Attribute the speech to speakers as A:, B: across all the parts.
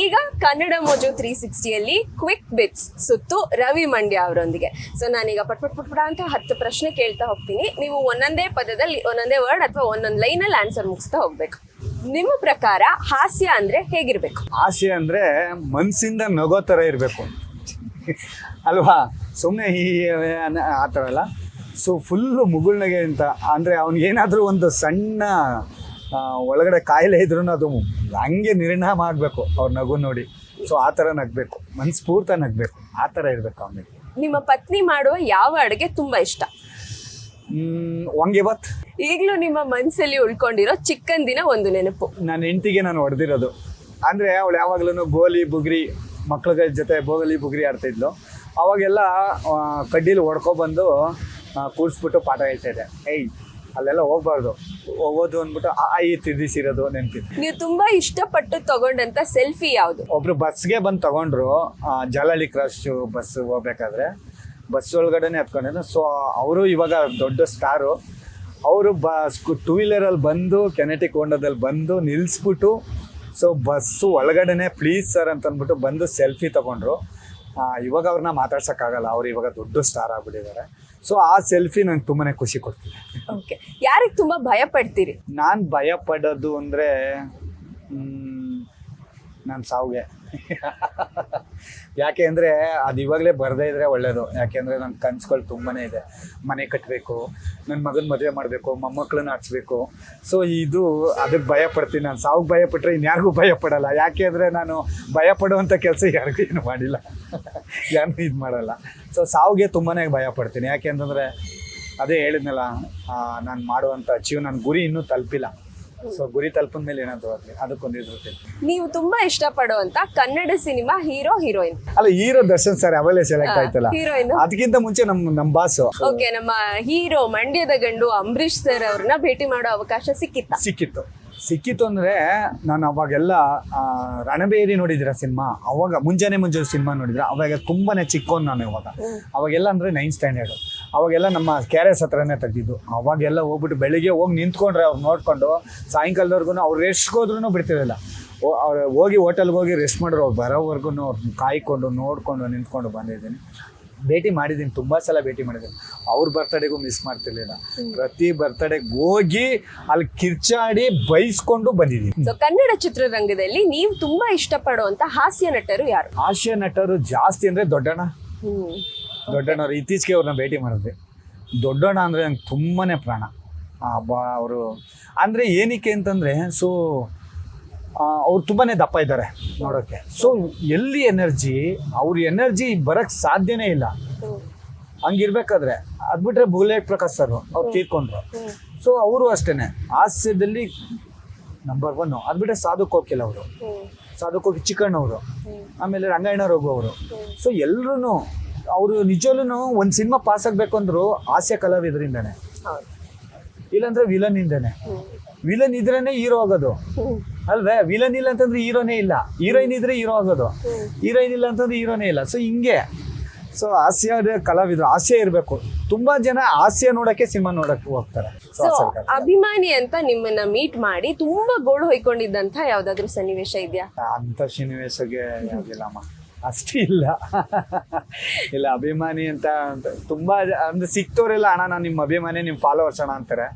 A: ಈಗ ಕನ್ನಡ ಮೋಜು 360ಯಲ್ಲಿ quick bits ಸುತ್ತು ರವಿ ಮಂಡ್ಯ ಅವರೊಂದಿಗೆ. ಸೊ ನಾನೀಗ ಪಟ್ ಅಂತ 10 ಪ್ರಶ್ನೆ ಕೇಳ್ತಾ ಹೋಗ್ತೀನಿ. ನೀವು ಒಂದೊಂದೇ ಪದದಲ್ಲಿ ಒಂದೊಂದೇ ವರ್ಡ್ ಅಥವಾ ಒಂದೊಂದು ಲೈನಲ್ಲಿ ಆನ್ಸರ್ ಮುಗಿಸ್ತಾ ಹೋಗ್ಬೇಕು. ನಿಮ್ಮ ಪ್ರಕಾರ ಹಾಸ್ಯ ಅಂದ್ರೆ ಹೇಗಿರ್ಬೇಕು?
B: ಹಾಸ್ಯ ಅಂದ್ರೆ ಮನ್ಸಿಂದ ನಗೋ ಥರ ಇರಬೇಕು ಅಲ್ವಾ, ಸುಮ್ಮನೆ ಆ ಥರ ಅಲ್ಲ. ಸೊ ಫುಲ್ಲು ಮುಗುಳ್ನಗೆ ಅಂತ ಅಂದರೆ ಅವ್ನಿಗೇನಾದರೂ ಒಂದು ಸಣ್ಣ ಒಳಗಡೆ ಕಾಯಿಲೆ ಇದ್ರೂ ಅದು ಹಂಗೆ ನಿರ್ಣಾಮ ಆಗಬೇಕು ಅವ್ರ ನಗು ನೋಡಿ. ಸೊ ಆ ಥರ ನಗಬೇಕು, ಮನಸ್ಫೂರ್ತ ನಗಬೇಕು, ಆ ಥರ ಇರಬೇಕು ಅವನಿಗೆ.
A: ನಿಮ್ಮ ಪತ್ನಿ ಮಾಡುವ ಯಾವ ಅಡುಗೆ ತುಂಬಾ ಇಷ್ಟ?
B: ವಾಂಗಿಬಾತ್.
A: ಈಗಲೂ ನಿಮ್ಮ ಮನಸ್ಸಲ್ಲಿ ಉಳ್ಕೊಂಡಿರೋ ಚಿಕ್ಕನ್ ದಿನ ಒಂದು ನೆನಪು?
B: ನನ್ನ ಹೆಂಡತಿಗೆ ನಾನು ಹೊಡೆದಿರೋದು ಅಂದರೆ ಅವಳು ಯಾವಾಗಲೂ ಗೋಲಿ ಬುಗ್ರಿ ಮಕ್ಳ ಜೊತೆ ಗೋಲಿ ಬುಗ್ರಿ ಆಡ್ತಾಯಿದ್ಲು. ಅವಾಗೆಲ್ಲ ಕಡ್ಡಿಲಿ ಹೊಡ್ಕೊಬಂದು ಕೂರಿಸ್ಬಿಟ್ಟು ಪಾಠ ಹೇಳ್ತಾಯಿದ್ದೆ. ಅಲ್ಲೆಲ್ಲ ಹೋಗ್ಬಾರ್ದು, ಹೋಗೋದು ಅಂದ್ಬಿಟ್ಟು ತಿರ್ದಿಸಿರೋದು ನೆನಪಿತ್ತು.
A: ನೀವು ತುಂಬಾ ಇಷ್ಟಪಟ್ಟು ತಗೊಂಡಂತ ಸೆಲ್ಫಿ ಯಾವುದು?
B: ಒಬ್ರು ಬಸ್ಗೆ ಬಂದು ತಗೊಂಡ್ರು, ಜಾಲಹಳ್ಳಿ ಕ್ರಾಸ್ ಬಸ್ ಹೋಗ್ಬೇಕಾದ್ರೆ ಬಸ್ ಒಳಗಡೆನೆ ಹತ್ಕೊಂಡಿದ್ರು. ಸೊ ಅವರು ಇವಾಗ ದೊಡ್ಡ ಸ್ಟಾರು. ಅವರು ಟೂ ವೀಲರಲ್ಲಿ ಬಂದು ಕೆನೆಟಿಕ್ ಹೋಂಡಾದಲ್ಲಿ ಬಂದು ನಿಲ್ಲಿಸ್ಬಿಟ್ಟು ಸೊ ಬಸ್ಸು ಒಳಗಡೆನೆ ಪ್ಲೀಸ್ ಸರ್ ಅಂತ ಅಂದ್ಬಿಟ್ಟು ಬಂದು ಸೆಲ್ಫಿ ತಗೊಂಡ್ರು. ಇವಾಗ ಅವ್ರನ್ನ ಮಾತಾಡ್ಸೋಕ್ಕಾಗಲ್ಲ, ಅವ್ರು ಇವಾಗ ದೊಡ್ಡ ಸ್ಟಾರ್ ಆಗ್ಬಿಟ್ಟಿದ್ದಾರೆ. ಸೊ ಆ ಸೆಲ್ಫಿ ನಂಗೆ ತುಂಬಾ ಖುಷಿ ಕೊಡ್ತೀನಿ.
A: ಓಕೆ, ಯಾರಿಗೆ ತುಂಬ ಭಯ ಪಡ್ತೀರಿ?
B: ನಾನು ಭಯ ಪಡೋದು ಅಂದರೆ ನನ್ನ ಸಾವುಗೆ. ಯಾಕೆ ಅಂದರೆ ಅದು ಇವಾಗಲೇ ಬರದೇ ಇದ್ದರೆ ಒಳ್ಳೆಯದು. ಯಾಕೆಂದರೆ ನನ್ನ ಕನ್ಸುಗಳು ತುಂಬಾ ಇದೆ. ಮನೆ ಕಟ್ಟಬೇಕು, ನನ್ನ ಮಗನ ಮದುವೆ ಮಾಡಬೇಕು, ಮೊಮ್ಮಕ್ಕಳನ್ನ ಹಾಕ್ಸ್ಬೇಕು. ಸೊ ಇದು ಅದಕ್ಕೆ ಭಯ ಪಡ್ತೀನಿ. ನಾನು ಸಾವುಗೆ ಭಯ ಪಟ್ಟರೆ ಇನ್ಯಾರಿಗೂ ಭಯ ಪಡೋಲ್ಲ. ಯಾಕೆ ಅಂದರೆ ನಾನು ಭಯ ಪಡುವಂಥ ಕೆಲಸ ಯಾರಿಗೂ ಏನು ಮಾಡಿಲ್ಲ, ಯಾರು ಇದು ಮಾಡಲ್ಲ. ಸೊ ಸಾವುಗೆ ತುಂಬಾ ಭಯ ಪಡ್ತೀನಿ. ಯಾಕೆ ಅಂತಂದರೆ ಅದೇ ಹೇಳಿದ್ನಲ್ಲ, ನಾನು ಮಾಡುವಂಥ ನನ್ನ ಗುರಿ ಇನ್ನೂ ತಲುಪಿಲ್ಲ. ಸೊ ಗುರಿ ತಲುಪಿದ ಮೇಲೆ ಏನಾದ್ರು ಆಗಲಿ, ಅದಕ್ಕೊಂದು ಇರುತ್ತೆ.
A: ನೀವು ತುಂಬಾ ಇಷ್ಟಪಡುವಂತ ಕನ್ನಡ ಸಿನಿಮಾ ಹೀರೋ ಹೀರೋಯಿನ್?
B: ಅಲ್ಲ, ಹೀರೋ ದರ್ಶನ್ ಸರ್ ಅವೆಲ್ಲ ಸೆಲೆಕ್ಟ್ ಆಯ್ತಲ್ಲ.
A: ಹೀರೋಯಿನ್
B: ಅದಕ್ಕಿಂತ ಮುಂಚೆ ನಮ್ಮ ಬಾಸು.
A: ಓಕೆ, ನಮ್ಮ ಹೀರೋ ಮಂಡ್ಯದ ಗಂಡು ಅಂಬರೀಶ್ ಸರ್ ಅವ್ರನ್ನ ಭೇಟಿ ಮಾಡೋ ಅವಕಾಶ
B: ಸಿಕ್ಕಿತ್ತು ಅಂದರೆ ನಾನು ಅವಾಗೆಲ್ಲ ರಣಬೇರಿ ನೋಡಿದಿರ ಸಿನಿಮಾ, ಅವಾಗ ಮುಂಜಾನೆ ಸಿನಿಮಾ ನೋಡಿದ್ರೆ ಅವಾಗ ತುಂಬಾ ಚಿಕ್ಕೋನು ನಾನು. ಅವಾಗೆಲ್ಲ ಅಂದರೆ 9th ಸ್ಟ್ಯಾಂಡರ್ಡು. ಅವಾಗೆಲ್ಲ ನಮ್ಮ KRS ಹತ್ರನೇ ತೆಗ್ದಿದ್ದು. ಅವಾಗೆಲ್ಲ ಹೋಗ್ಬಿಟ್ಟು ಬೆಳಿಗ್ಗೆ ಹೋಗಿ ನಿಂತ್ಕೊಂಡ್ರೆ ಅವ್ರು ನೋಡಿಕೊಂಡು ಸಾಯಂಕಾಲದವರೆಗೂ ಅವ್ರು ರೆಸ್ಟ್ಗೆ ಹೋದ್ರೂ ಬಿಡ್ತಿರಲಿಲ್ಲ. ಅವ್ರು ಹೋಗಿ ಹೋಟೆಲ್ಗೆ ಹೋಗಿ ರೆಸ್ಟ್ ಮಾಡಿದ್ರು. ಅವ್ರು ಬರೋವರೆಗೂ ಅವ್ರು ಕಾಯ್ಕೊಂಡು ನೋಡಿಕೊಂಡು ನಿಂತ್ಕೊಂಡು ಬಂದಿದ್ದೀನಿ. ಭೇಟಿ ಮಾಡಿದ್ದೀನಿ, ತುಂಬ ಸಲ ಭೇಟಿ ಮಾಡಿದ್ದೀನಿ. ಅವ್ರ ಬರ್ತಡೇಗೂ ಮಿಸ್ ಮಾಡ್ತಿರ್ಲಿಲ್ಲ. ಪ್ರತಿ ಬರ್ತಡೇಗೆ ಹೋಗಿ ಅಲ್ಲಿ ಕಿರ್ಚಾಡಿ ಬೈಸ್ಕೊಂಡು ಬಂದಿದ್ದೀನಿ.
A: ಸೊ ಕನ್ನಡ ಚಿತ್ರರಂಗದಲ್ಲಿ ನೀವು ತುಂಬಾ ಇಷ್ಟಪಡುವಂತ ಹಾಸ್ಯ ನಟರು ಯಾರು?
B: ಹಾಸ್ಯ ನಟರು ಜಾಸ್ತಿ ಅಂದರೆ ದೊಡ್ಡಣ್ಣವ್ರು. ಇತ್ತೀಚೆಗೆ ಅವ್ರನ್ನ ಭೇಟಿ ಮಾಡಿದ್ವಿ. ದೊಡ್ಡಣ್ಣ ಅಂದರೆ ನಂಗೆ ತುಂಬಾ ಪ್ರಾಣ. ಅವರು ಅಂದರೆ ಏನಕ್ಕೆ ಅಂತಂದರೆ, ಸೊ ಅವ್ರು ತುಂಬಾ ದಪ್ಪ ಇದ್ದಾರೆ ನೋಡೋಕ್ಕೆ. ಸೊ ಎಲ್ಲಿ ಅವ್ರ ಎನರ್ಜಿ ಬರೋಕ್ಕೆ ಸಾಧ್ಯನೇ ಇಲ್ಲ. ಹಂಗಿರ್ಬೇಕಾದ್ರೆ ಅದು ಬಿಟ್ಟರೆ ಬುಲೆಟ್ ಪ್ರಕಾಶ್ ಸರ್ ಅವ್ರು ತೀರ್ಕೊಂಡ್ರು. ಸೊ ಅವರು ಅಷ್ಟೇ ಹಾಸ್ಯದಲ್ಲಿ ನಂಬರ್ 1. ಅದು ಬಿಟ್ಟರೆ ಸಾಧು ಕೋಕಿಲ್ ಅವರು, ಚಿಕ್ಕಣ್ಣವರು, ಆಮೇಲೆ ರಂಗಾಯಣ ರಘು ಅವರು. ಸೊ ಎಲ್ಲರೂ ಅವರು ನಿಜವಲ್ಲೂ ಒಂದು ಸಿನಿಮಾ ಪಾಸ್ ಆಗಬೇಕು ಅಂದ್ರು ಹಾಸ್ಯ ಕಲಾವಿದರಿಂದನೇ, ಇಲ್ಲಾಂದ್ರೆ ವಿಲನ್ ಇಂದನೇ. ವಿಲನ್ ಇದ್ರೇನೆ ಹೀರೋ ಆಗೋದು ಅಲ್ವೇ? ವಿಲನ್ ಇಲ್ಲ ಅಂತಂದ್ರೆ ಹೀರೋನೇ ಇಲ್ಲ, ಹೀರೋಯಿನ್ ಇದ್ರೆ ಹೀರೋ ಆಗೋದು, ಹೀರೋಯಿನ್ ಇಲ್ಲ ಅಂತಂದ್ರೆ ಹೀರೋನೇ ಇಲ್ಲ. ಸೊ ಹಿಂಗೆ. ಸೊ ಹಾಸ್ಯ ಕಲಾವಿದರು, ಹಾಸ್ಯ ಇರಬೇಕು. ತುಂಬಾ ಜನ ಹಾಸ್ಯ ನೋಡಕ್ಕೆ ಸಿನಿಮಾ ನೋಡಕ್ಕೆ ಹೋಗ್ತಾರೆ.
A: ಸೊ ಅಭಿಮಾನಿ ಅಂತ ನಿಮ್ಮನ್ನ ಮೀಟ್ ಮಾಡಿ ತುಂಬಾ ಗೋಳು ಹೊಯ್ಕೊಂಡಿದ್ದಂತ ಯಾವ್ದಾದ್ರು ಸನ್ನಿವೇಶ ಇದೆಯಾ?
B: ಅಂತ ಸನ್ನಿವೇಶಗೆ ಯಾವ್ದಿಲ್ಲಮ್ಮ, ಅಷ್ಟೇ ಇಲ್ಲ. ಅಭಿಮಾನಿ ಅಂತ ತುಂಬಾ ಅಂದ್ರೆ ಸಿಕ್ತವ್ರೆಲ್ಲ, ಅಣ್ಣ ನಾನು ನಿಮ್ಮ ಅಭಿಮಾನಿ, ನಿಮ್ಮ ಫಾಲೋವರ್ಸ್ ಅಣ್ಣ ಅಂತಾರೆ.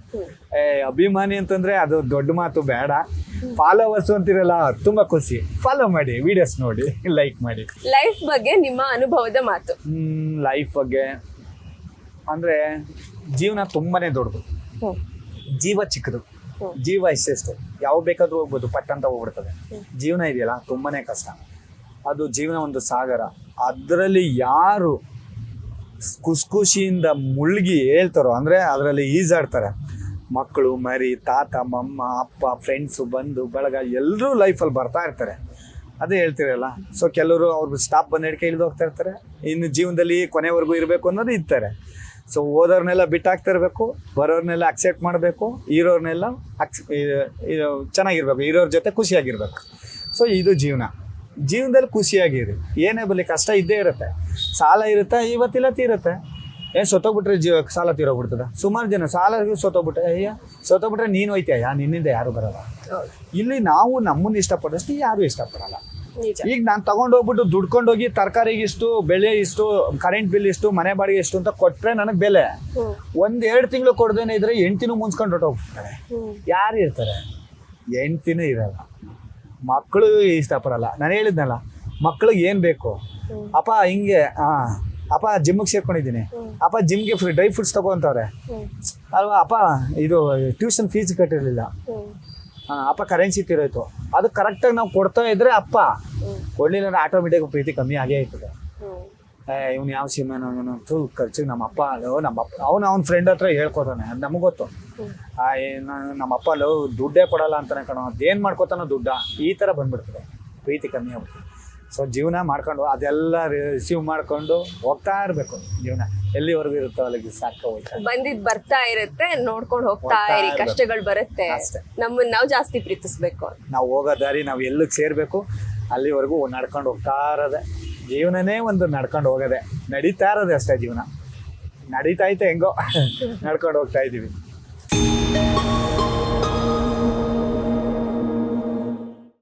B: ಅಭಿಮಾನಿ ಅಂತಂದ್ರೆ ಅದು ದೊಡ್ಡ ಮಾತು ಬೇಡ. ಫಾಲೋವರ್ಸ್ ಅಂತಿರಲ್ಲ, ತುಂಬಾ ಖುಷಿ. ಫಾಲೋ ಮಾಡಿ, ವಿಡಿಯೋಸ್ ನೋಡಿ, ಲೈಕ್ ಮಾಡಿ.
A: ಲೈಫ್ ಬಗ್ಗೆ ನಿಮ್ಮ ಅನುಭವದ ಮಾತು?
B: ಲೈಫ್ ಬಗ್ಗೆ ಅಂದ್ರೆ ಜೀವನ ತುಂಬಾನೇ ದೊಡ್ಡದು, ಜೀವ ಚಿಕ್ಕದು. ಜೀವ ಇಷ್ಟೆಷ್ಟು, ಯಾವ ಬೇಕಾದ್ರೂ ಹೋಗ್ಬೋದು, ಪಟ್ಟಂತ ಹೋಗ್ಬಿಡ್ತದೆ. ಜೀವನ ಇದೆಯಲ್ಲ ತುಂಬಾನೇ ಕಷ್ಟ. ಅದು ಜೀವನ ಒಂದು ಸಾಗರ. ಅದರಲ್ಲಿ ಯಾರು ಖುಷಿಯಿಂದ ಮುಳುಗಿ ಹೇಳ್ತಾರೋ ಅಂದರೆ ಅದರಲ್ಲಿ ಈಜಾಡ್ತಾರೆ. ಮಕ್ಕಳು, ಮರಿ, ತಾತ, ಮಮ್ಮ, ಅಪ್ಪ, ಫ್ರೆಂಡ್ಸು, ಬಂಧು ಬಳಗ ಎಲ್ಲರೂ ಲೈಫಲ್ಲಿ ಬರ್ತಾ ಇರ್ತಾರೆ. ಅದೇ ಹೇಳ್ತಿರಲ್ಲ. ಸೊ ಕೆಲವರು ಅವ್ರು ಸ್ಟಾಪ್ ಬಂದು ಹಿಡ್ಕೆ ಇಳಿದು ಹೋಗ್ತಾ ಇರ್ತಾರೆ. ಇನ್ನು ಜೀವನದಲ್ಲಿ ಕೊನೆವರೆಗೂ ಇರಬೇಕು ಅನ್ನೋದು ಇರ್ತಾರೆ. ಸೊ ಓದೋರ್ನೆಲ್ಲ ಬಿಟ್ಟಾಕ್ತಾ ಇರಬೇಕು, ಬರೋರ್ನೆಲ್ಲ ಅಕ್ಸೆಪ್ಟ್ ಮಾಡಬೇಕು, ಇರೋರ್ನೆಲ್ಲ ಚೆನ್ನಾಗಿರ್ಬೇಕು, ಇರೋರ ಜೊತೆ ಖುಷಿಯಾಗಿರ್ಬೇಕು. ಸೊ ಇದು ಜೀವನದಲ್ಲಿ ಖುಷಿಯಾಗಿರಿ. ಏನೇ ಬರಲಿ ಕಷ್ಟ ಇದ್ದೇ ಇರುತ್ತೆ, ಸಾಲ ಇರುತ್ತೆ, ಇವತ್ತಿಲ್ಲ ತೀರುತ್ತೆ. ಸೊತ್ತೋಗ್ಬಿಟ್ರೆ ಸಾಲ ತೀರೋಗ್ಬಿಡ್ತದ. ಸುಮಾರು ಜನ ಸಾಲ ಸೊತ್ತೋಗ್ಬಿಟ್ರೆ ನೀನು ಹೋಯ್ತೀಯ, ನಿನ್ನಿಂದ ಯಾರು ಬರಲ್ಲ. ಇಲ್ಲಿ ನಾವು ನಮ್ಮನ್ನು ಇಷ್ಟಪಡೋಷ್ಟು ಯಾರು ಇಷ್ಟಪಡಲ್ಲ.
A: ನಿಜ.
B: ಈಗ ನಾನು ತಗೊಂಡೋಗ್ಬಿಟ್ಟು ದುಡ್ಕೊಂಡೋಗಿ ತರಕಾರಿಗೆ ಇಷ್ಟು, ಬೆಳೆ ಇಷ್ಟು, ಕರೆಂಟ್ ಬಿಲ್ ಇಷ್ಟು, ಮನೆ ಬಾಡಿಗೆ ಇಷ್ಟು ಅಂತ ಕೊಟ್ರೆ ನನಗೆ ಬೆಲೆ. 1-2 ತಿಂಗಳು ಕೊಡ್ದೇನೆ ಇದ್ರೆ ಹೆಂಡ್ತಿನೂ ಮುನ್ಸ್ಕೊಂಡು ಹೊಟ್ಟೋಗ್ತಾರೆ. ಯಾರು ಇರ್ತಾರೆ? ಹೆಂಡ್ತಿನೂ ಇರಲ್ಲ, ಮಕ್ಕಳು ಇಷ್ಟಪಡಲ್ಲ. ನಾನು ಹೇಳಿದ್ನಲ್ಲ, ಮಕ್ಳಿಗೆ ಏನು ಬೇಕು, ಅಪ್ಪ ಹಿಂಗೆ ಅಪ್ಪ ಜಿಮ್ಗೆ ಸೇರ್ಕೊಂಡಿದ್ದೀನಿ, ಅಪ್ಪ ಜಿಮ್ಗೆ ಡ್ರೈ ಫ್ರೂಟ್ಸ್ ತಗೊಂತವ್ರೆ ಅಲ್ವಾ, ಅಪ್ಪ ಇದು ಟ್ಯೂಷನ್ ಫೀಸ್ ಕಟ್ಟಿರಲಿಲ್ಲ, ಅಪ್ಪ ಕರೆನ್ಸಿ ತಿರೋಯ್ತು, ಅದು ಕರೆಕ್ಟಾಗಿ ನಾವು ಕೊಡ್ತಾ ಇದ್ರೆ ಅಪ್ಪ ಕೊಡಲಿಲ್ಲ ಅಂದ್ರೆ ಆಟೋಮೆಟಿಕ್ ಪ್ರೀತಿ ಕಮ್ಮಿ ಆಗೇ ಆಯ್ತದೆ. ಇವ್ನು ಯಾವ ಸಿನಿಮಾನು ಇವನು ಖರ್ಚಿಗೆ ನಮ್ಮಪ್ಪ ಅವನ ಫ್ರೆಂಡ್ ಹತ್ರ ಹೇಳ್ಕೊತಾನೆ, ಅದು ನಮಗೆ ಗೊತ್ತು. ನಮ್ಮಪ್ಪ ದುಡ್ಡೇ ಕೊಡಲ್ಲ ಅಂತಾನೆ ಕಣೋ, ಅದೇನು ಮಾಡ್ಕೋತಾನೋ ದುಡ್ಡ, ಈ ಥರ ಬಂದ್ಬಿಡ್ತದೆ, ಪ್ರೀತಿ ಕಮ್ಮಿ ಆಗ್ಬಿಡ್ತದೆ. ಸೊ ಜೀವನ ಮಾಡ್ಕೊಂಡು ಅದೆಲ್ಲ ರಿಸೀವ್ ಮಾಡ್ಕೊಂಡು ಹೋಗ್ತಾ ಇರಬೇಕು. ಜೀವನ ಎಲ್ಲಿವರೆಗೂ ಇರುತ್ತೋ ಅಲ್ಲಿಗೆ ಸಾಕು ಹೋಯ್ತಾ
A: ಬಂದಿದ್ ಬರ್ತಾ ಇರುತ್ತೆ, ನೋಡ್ಕೊಂಡು ಹೋಗ್ತಾ ಇರಿ. ಕಷ್ಟಗಳು ಬರುತ್ತೆ, ನಮ್ಮನ್ನ ನಾವು ಜಾಸ್ತಿ ಪ್ರೀತಿಸ್ಬೇಕು.
B: ನಾವು ಹೋಗೋ ದಾರಿ ನಾವು ಎಲ್ಲಿಗೆ ಸೇರ್ಬೇಕು ಅಲ್ಲಿವರೆಗೂ ನಡ್ಕೊಂಡು ಹೋಗ್ತಾ ಇರೋದೆ. ಜೀವನನೇ ಒಂದು ನಡ್ಕೊಂಡು ಹೋಗೋದೆ, ನಡೀತಾ ಇರೋದೆ ಅಷ್ಟೇ. ಜೀವನ ನಡೀತಾ ಐತೆ ಹೆಂಗೋ ನಡ್ಕೊಂಡು ಹೋಗ್ತಾ ಇದ್ದೀವಿ.